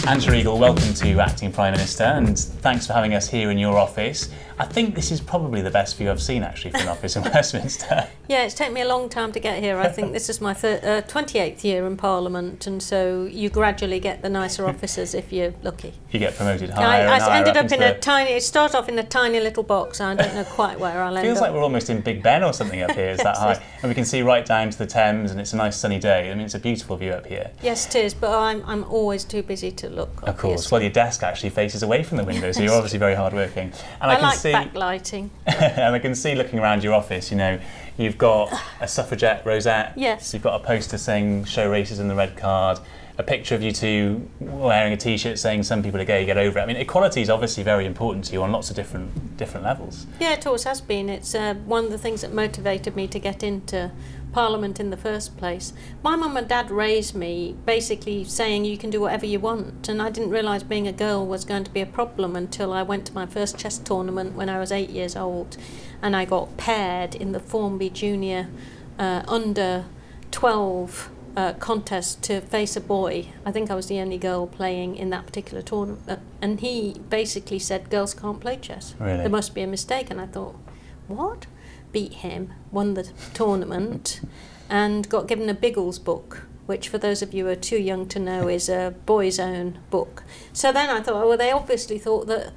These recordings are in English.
Angela Eagle, welcome to Acting Prime Minister, and thanks for having us here in your office. I think this is probably the best view I've seen actually from an office in Westminster. Yeah, it's taken me a long time to get here. I think this is my 28th year in Parliament, and so you gradually get the nicer offices if you're lucky. You get promoted higher. I ended up in a tiny, start off in a tiny little box. I don't know quite where I'll end up. Feels like we're almost in Big Ben or something up here. It's that high, and we can see right down to the Thames, and it's a nice sunny day. I mean, it's a beautiful view up here. Yes, it is, but I'm always too busy to look. Obviously. Of course. Well, your desk actually faces away from the window, so you're obviously very hard-working. And I like backlighting. And I can see, looking around your office, you know, you've got a suffragette rosette. Yes. You've got a poster saying "Show racism" the red card. A picture of you two wearing a T-shirt saying "Some people are gay, get over it." I mean, equality is obviously very important to you on lots of different levels. Yeah, it always has been. It's one of the things that motivated me to get into Parliament in the first place. My mum and dad raised me basically saying you can do whatever you want, and I didn't realise being a girl was going to be a problem until I went to my first chess tournament when I was 8 years old, and I got paired in the Formby Junior under 12 contest to face a boy. I think I was the only girl playing in that particular tournament, and he basically said girls can't play chess. Really? There must be a mistake, and I thought, what? Beat him, won the tournament, and got given a Biggles book, which for those of you who are too young to know is a boy's own book. So then I thought, oh, well, they obviously thought that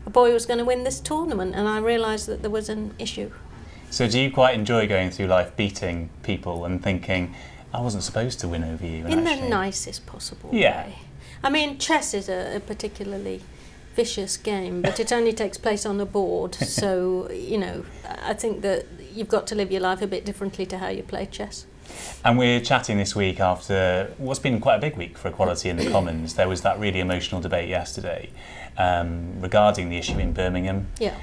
a boy was going to win this tournament, and I realised that there was an issue. So do you quite enjoy going through life beating people and thinking, I wasn't supposed to win over you? In the nicest possible way. I mean, chess is a particularly vicious game, but it only takes place on a board, so, you know, I think that you've got to live your life a bit differently to how you play chess. And we're chatting this week after what's been quite a big week for equality in the Commons. There was that really emotional debate yesterday regarding the issue in Birmingham. Yeah.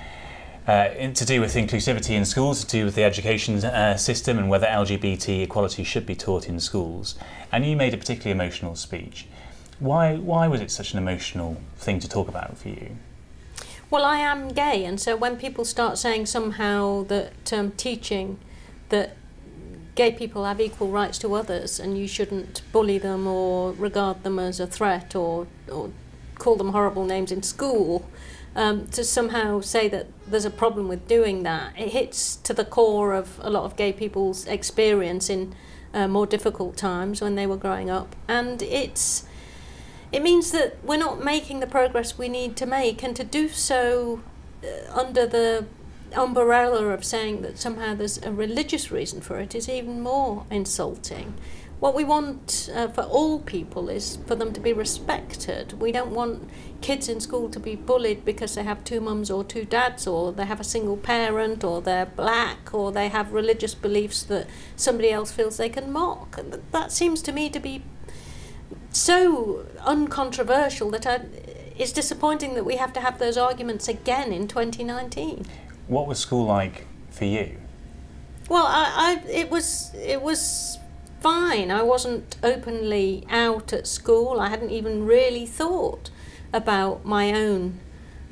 To do with inclusivity in schools, to do with the education system and whether LGBT equality should be taught in schools. And you made a particularly emotional speech. Why was it such an emotional thing to talk about for you? Well, I am gay, and so when people start saying somehow that teaching that gay people have equal rights to others and you shouldn't bully them or regard them as a threat or call them horrible names in school, to somehow say that there's a problem with doing that, it hits to the core of a lot of gay people's experience in more difficult times when they were growing up, and it means that we're not making the progress we need to make, and to do so under the umbrella of saying that somehow there's a religious reason for it is even more insulting. What we want for all people is for them to be respected. We don't want kids in school to be bullied because they have two mums or two dads, or they have a single parent, or they're black, or they have religious beliefs that somebody else feels they can mock. And that seems to me to be so uncontroversial that it's disappointing that we have to have those arguments again in 2019. What was school like for you? Well, it was fine. I wasn't openly out at school. I hadn't even really thought about my own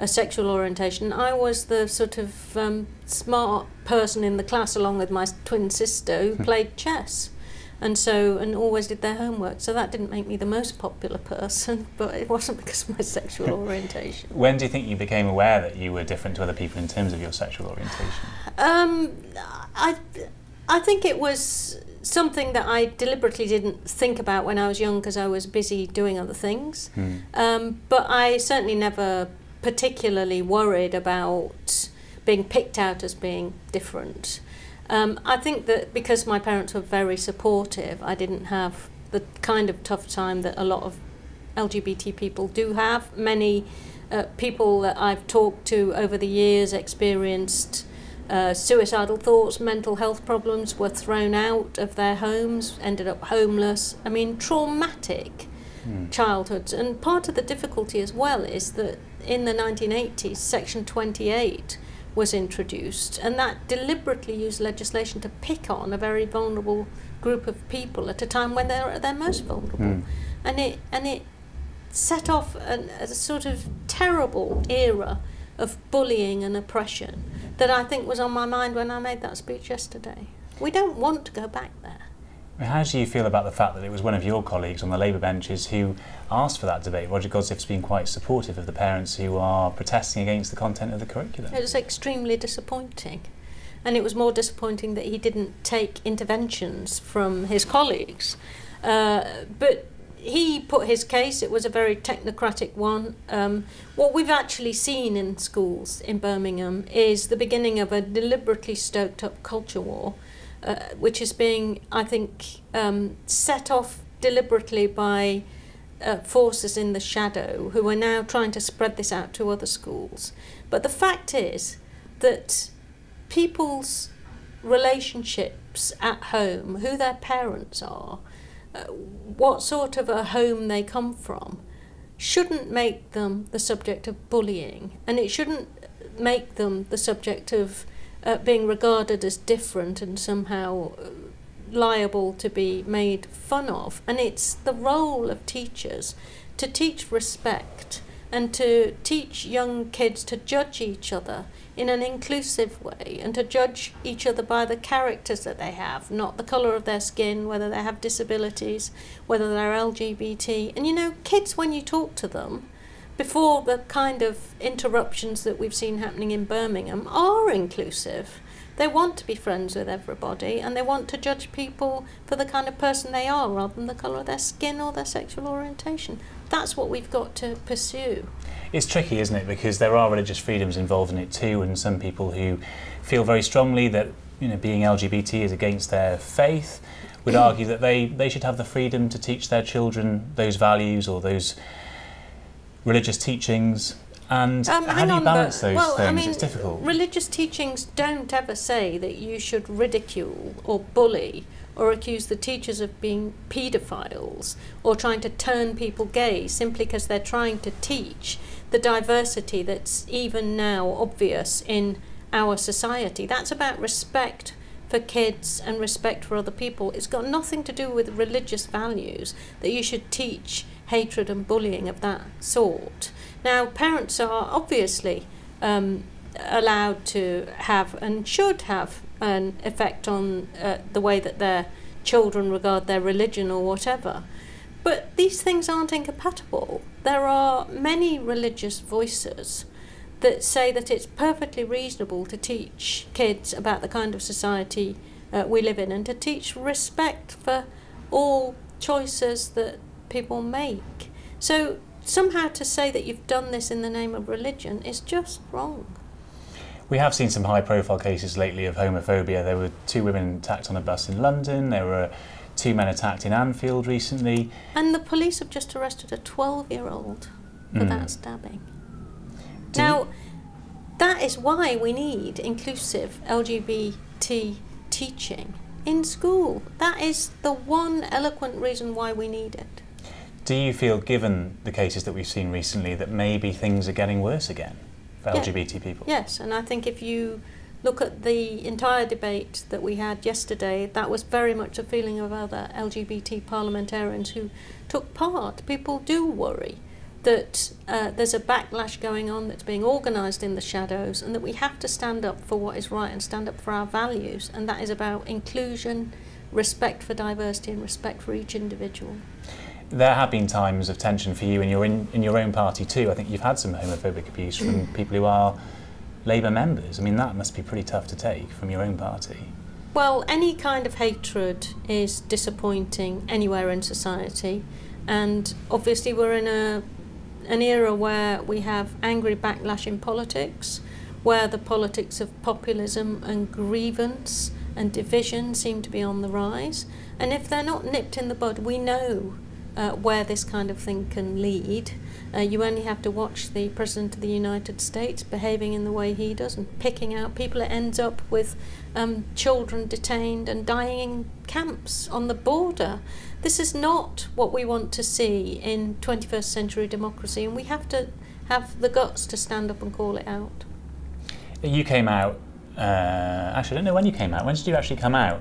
sexual orientation. I was the sort of smart person in the class, along with my twin sister, who played chess. And always did their homework. So that didn't make me the most popular person, but it wasn't because of my sexual orientation. When do you think you became aware that you were different to other people in terms of your sexual orientation? I think it was something that I deliberately didn't think about when I was young because I was busy doing other things. But I certainly never particularly worried about being picked out as being different. I think that because my parents were very supportive, I didn't have the kind of tough time that a lot of LGBT people do have. Many people that I've talked to over the years experienced suicidal thoughts, mental health problems, were thrown out of their homes, ended up homeless. I mean, traumatic childhoods. And part of the difficulty as well is that in the 1980s, Section 28 was introduced, and that deliberately used legislation to pick on a very vulnerable group of people at a time when they're at their most vulnerable. And it set off a sort of terrible era of bullying and oppression that I think was on my mind when I made that speech yesterday. We don't want to go back there. How do you feel about the fact that it was one of your colleagues on the Labour benches who asked for that debate? Roger Goldsmith's been quite supportive of the parents who are protesting against the content of the curriculum. It was extremely disappointing. And it was more disappointing that he didn't take interventions from his colleagues. But he put his case. It was a very technocratic one. What we've actually seen in schools in Birmingham is the beginning of a deliberately stoked up culture war, which is being, I think, set off deliberately by forces in the shadow who are now trying to spread this out to other schools. But the fact is that people's relationships at home, who their parents are, what sort of a home they come from, shouldn't make them the subject of bullying, and it shouldn't make them the subject of being regarded as different and somehow liable to be made fun of. And it's the role of teachers to teach respect and to teach young kids to judge each other in an inclusive way, and to judge each other by the characters that they have, not the colour of their skin, whether they have disabilities, whether they're LGBT. And you know, kids, when you talk to them, before the kind of interruptions that we've seen happening in Birmingham, are inclusive. They want to be friends with everybody, and they want to judge people for the kind of person they are rather than the colour of their skin or their sexual orientation. That's what we've got to pursue. It's tricky, isn't it? Because there are religious freedoms involved in it too, and some people who feel very strongly that, you know, being LGBT is against their faith would argue that they should have the freedom to teach their children those values or those religious teachings. And how do you balance those things? I mean, it's difficult. Religious teachings don't ever say that you should ridicule or bully or accuse the teachers of being paedophiles or trying to turn people gay simply because they're trying to teach the diversity that's even now obvious in our society. That's about respect for kids and respect for other people. It's got nothing to do with religious values that you should teach hatred and bullying of that sort. Now, parents are obviously allowed to have and should have an effect on the way that their children regard their religion or whatever. But these things aren't incompatible. There are many religious voices that say that it's perfectly reasonable to teach kids about the kind of society we live in, and to teach respect for all choices that people make. So somehow to say that you've done this in the name of religion is just wrong. We have seen some high-profile cases lately of homophobia. There were 2 women attacked on a bus in London. There were 2 men attacked in Anfield recently. And the police have just arrested a 12-year-old for that stabbing. Now, that is why we need inclusive LGBT teaching in school. That is the one eloquent reason why we need it. Do you feel, given the cases that we've seen recently, that maybe things are getting worse again for LGBT people? Yes, and I think if you look at the entire debate that we had yesterday, that was very much a feeling of other LGBT parliamentarians who took part. People do worry that there's a backlash going on that's being organised in the shadows, and that we have to stand up for what is right and stand up for our values, and that is about inclusion, respect for diversity and respect for each individual. There have been times of tension for you in your own party too. I think you've had some homophobic abuse from people who are Labour members. I mean, that must be pretty tough to take from your own party. Well, any kind of hatred is disappointing anywhere in society, and obviously we're in an era where we have angry backlash in politics, where the politics of populism and grievance and division seem to be on the rise. And if they're not nipped in the bud, we know where this kind of thing can lead. You only have to watch the President of the United States behaving in the way he does and picking out people. It ends up with children detained and dying in camps on the border. This is not what we want to see in 21st century democracy, and we have to have the guts to stand up and call it out. You came out, actually I don't know when you came out. When did you actually come out?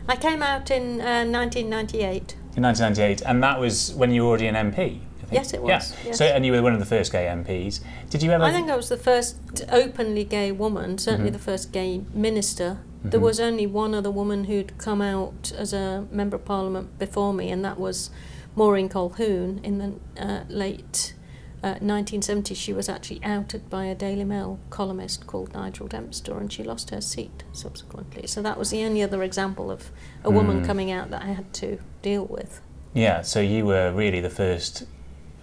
I came out in 1998. In 1998, and that was when you were already an MP, I think. Yes, it was. Yeah. Yes. So, and you were one of the first gay MPs. Did you ever? I think I was the first openly gay woman, certainly the first gay minister There was only one other woman who'd come out as a Member of Parliament before me, and that was Maureen Colquhoun in the late 1970s. She was actually outed by a Daily Mail columnist called Nigel Dempster, and she lost her seat subsequently. So that was the only other example of a woman coming out that I had to deal with. Yeah, so you were really the first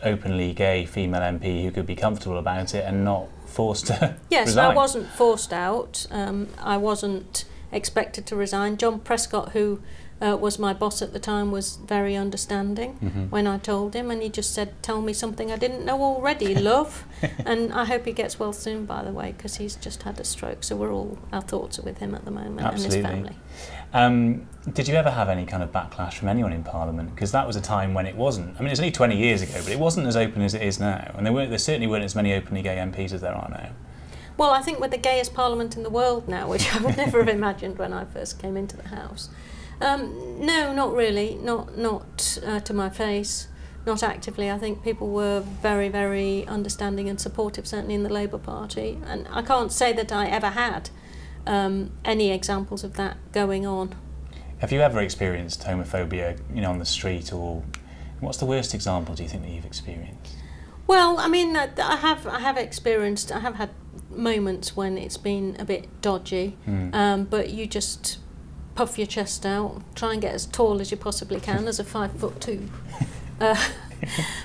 openly gay female MP who could be comfortable about it and not forced to Yes, resign. I wasn't forced out. I wasn't expected to resign. John Prescott, who was my boss at the time, was very understanding when I told him, and he just said, "Tell me something I didn't know already, love." And I hope he gets well soon, by the way, because he's just had a stroke, so our thoughts are with him at the moment. Absolutely. And his family. Did you ever have any kind of backlash from anyone in Parliament? Because that was a time when it wasn't, I mean, it's only 20 years ago, but it wasn't as open as it is now, and there certainly weren't as many openly gay MPs as there are now. Well, I think we're the gayest Parliament in the world now, which I would never have imagined when I first came into the House. No, not really, not to my face, not actively. I think people were very, very understanding and supportive, certainly in the Labour Party, and I can't say that I ever had any examples of that going on. Have you ever experienced homophobia, on the street, or what's the worst example do you think that you've experienced? Well, I mean, I have had moments when it's been a bit dodgy, but you just puff your chest out, try and get as tall as you possibly can as a 5'2"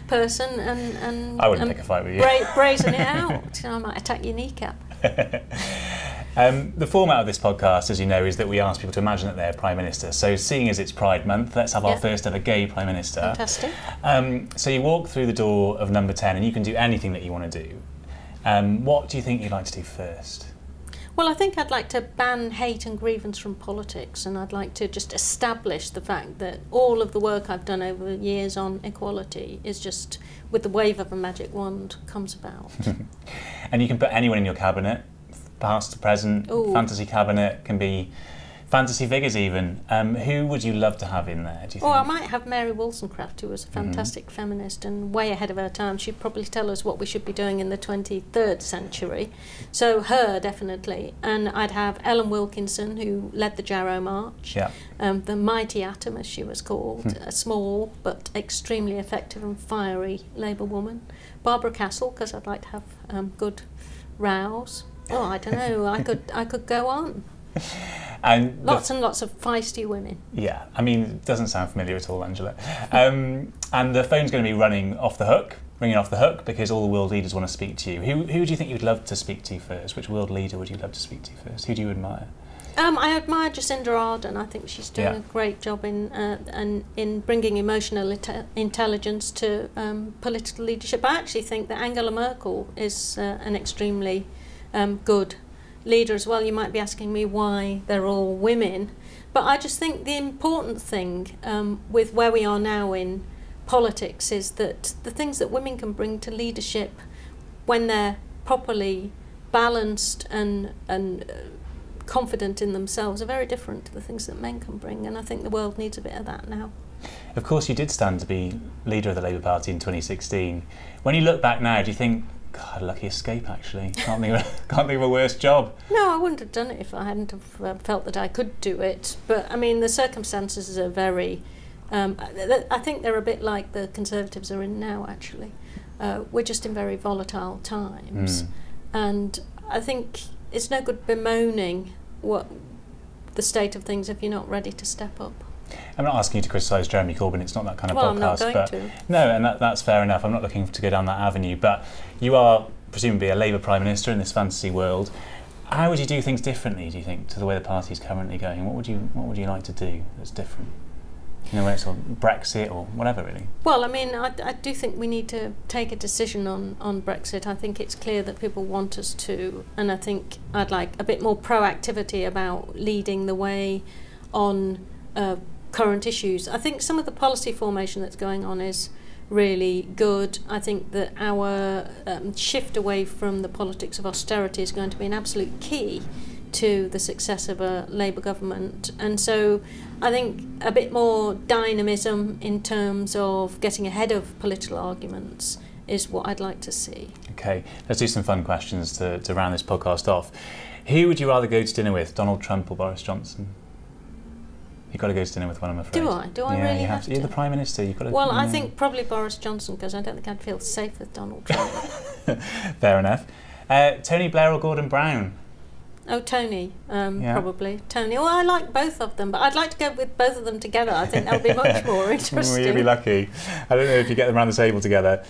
person, and I wouldn't pick a fight with you. Brazen it out. I might attack your kneecap. The format of this podcast, as you know, is that we ask people to imagine that they're Prime Minister. So seeing as it's Pride Month, let's have our first ever gay Prime Minister. Fantastic. So you walk through the door of number 10 and you can do anything that you want to do. What do you think you'd like to do first? Well, I think I'd like to ban hate and grievance from politics, and I'd like to just establish the fact that all of the work I've done over the years on equality is just, with the wave of a magic wand, comes about. And you can put anyone in your cabinet, past to present. Ooh. Fantasy cabinet, can be fantasy figures even. Who would you love to have in there, do you think? Well, I might have Mary Wollstonecraft, who was a fantastic feminist and way ahead of her time. She'd probably tell us what we should be doing in the 23rd century. So her, definitely. And I'd have Ellen Wilkinson, who led the Jarrow March. Yeah. The Mighty Atom, as she was called. A small but extremely effective and fiery Labour woman. Barbara Castle, because I'd like to have good rows. Oh, I don't know. I could go on. And lots and lots of feisty women. Yeah, I mean, it doesn't sound familiar at all, Angela. And the phone's going to be ringing off the hook, because all the world leaders want to speak to you. Who do you think you'd love to speak to first? Which world leader would you love to speak to first? Who do you admire? I admire Jacinda Ardern. I think she's doing a great job in bringing emotional intelligence to political leadership. I actually think that Angela Merkel is an extremely good leader as well. You might be asking me why they're all women, but I just think the important thing with where we are now in politics is that the things that women can bring to leadership when they're properly balanced and confident in themselves are very different to the things that men can bring, and I think the world needs a bit of that now. Of course, you did stand to be leader of the Labour Party in 2016. When you look back now, do you think, God, lucky escape, actually? Can't think of a worse job. No, I wouldn't have done it if I hadn't have felt that I could do it. But, I mean, the circumstances are very... I think they're a bit like the Conservatives are in now, actually. We're just in very volatile times. And I think it's no good bemoaning the state of things if you're not ready to step up. I'm not asking you to criticise Jeremy Corbyn, it's not that kind of podcast. I'm not going to. No, and that's fair enough. I'm not looking to go down that avenue, but you are presumably a Labour Prime Minister in this fantasy world. How would you do things differently, do you think, to the way the party is currently going? What would you like to do that's different? Whether it's on Brexit or whatever, really. Well, I mean, I do think we need to take a decision on Brexit. I think it's clear that people want us to, and I think I'd like a bit more proactivity about leading the way on current issues. I think some of the policy formation that's going on is really good. I think that our shift away from the politics of austerity is going to be an absolute key to the success of a Labour government, and so I think a bit more dynamism in terms of getting ahead of political arguments is what I'd like to see. Okay, let's do some fun questions to round this podcast off. Who would you rather go to dinner with, Donald Trump or Boris Johnson? You've got to go to dinner with one, I'm afraid. Do I? Do I really have to? You're the Prime Minister. You've got to. Well, I think probably Boris Johnson, because I don't think I'd feel safe with Donald Trump. Fair enough. Tony Blair or Gordon Brown? Oh, Tony, probably. Tony. Well, I like both of them, but I'd like to go with both of them together. I think that would be much more interesting. You'd be lucky. I don't know if you get them around the table together.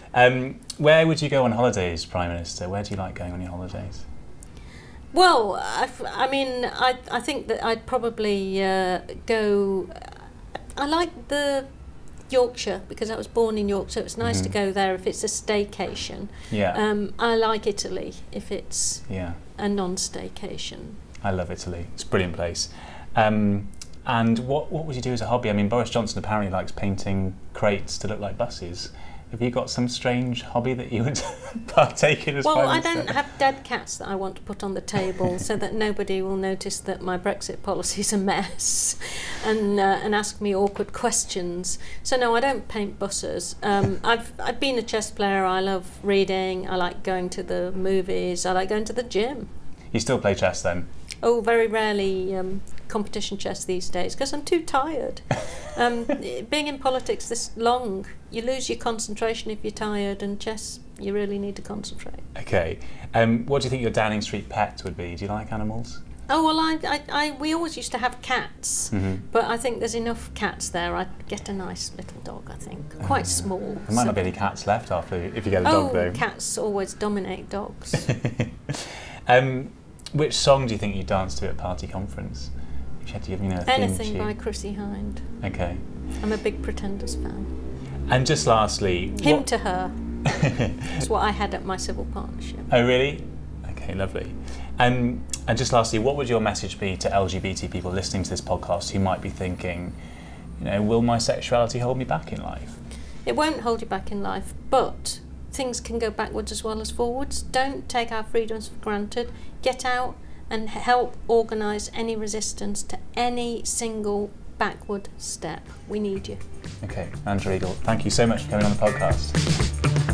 Where would you go on holidays, Prime Minister? Where do you like going on your holidays? Well, I mean, I think that I'd probably go... I like the Yorkshire, because I was born in York, so it's nice to go there if it's a staycation. Yeah. I like Italy if it's a non-staycation. I love Italy. It's a brilliant place. And what would you do as a hobby? I mean, Boris Johnson apparently likes painting crates to look like buses. Have you got some strange hobby that you would partake in as Prime Minister? Well, I don't have dead cats that I want to put on the table so that nobody will notice that my Brexit policy is a mess and ask me awkward questions. So no, I don't paint buses. I've been a chess player. I love reading. I like going to the movies. I like going to the gym. You still play chess then? Oh, very rarely competition chess these days because I'm too tired. Being in politics this long, you lose your concentration if you're tired, and chess, you really need to concentrate. Okay. What do you think your Downing Street pet would be? Do you like animals? Oh, well, we always used to have cats, but I think there's enough cats there. I'd get a nice little dog, I think. Quite small. There might not be any cats left if you get a dog, though. Oh, cats always dominate dogs. Which song do you think you danced to at a party conference? If you had to give, a Anything theme by Chrissie Hynde. Okay. I'm a big Pretenders fan. And just lastly... Him to Her. That's what I had at my civil partnership. Oh, really? Okay, lovely. And just lastly, what would your message be to LGBT people listening to this podcast who might be thinking, will my sexuality hold me back in life? It won't hold you back in life, but things can go backwards as well as forwards. Don't take our freedoms for granted. Get out and help organise any resistance to any single backward step. We need you. Okay, Andrew Eagle, thank you so much for coming on the podcast.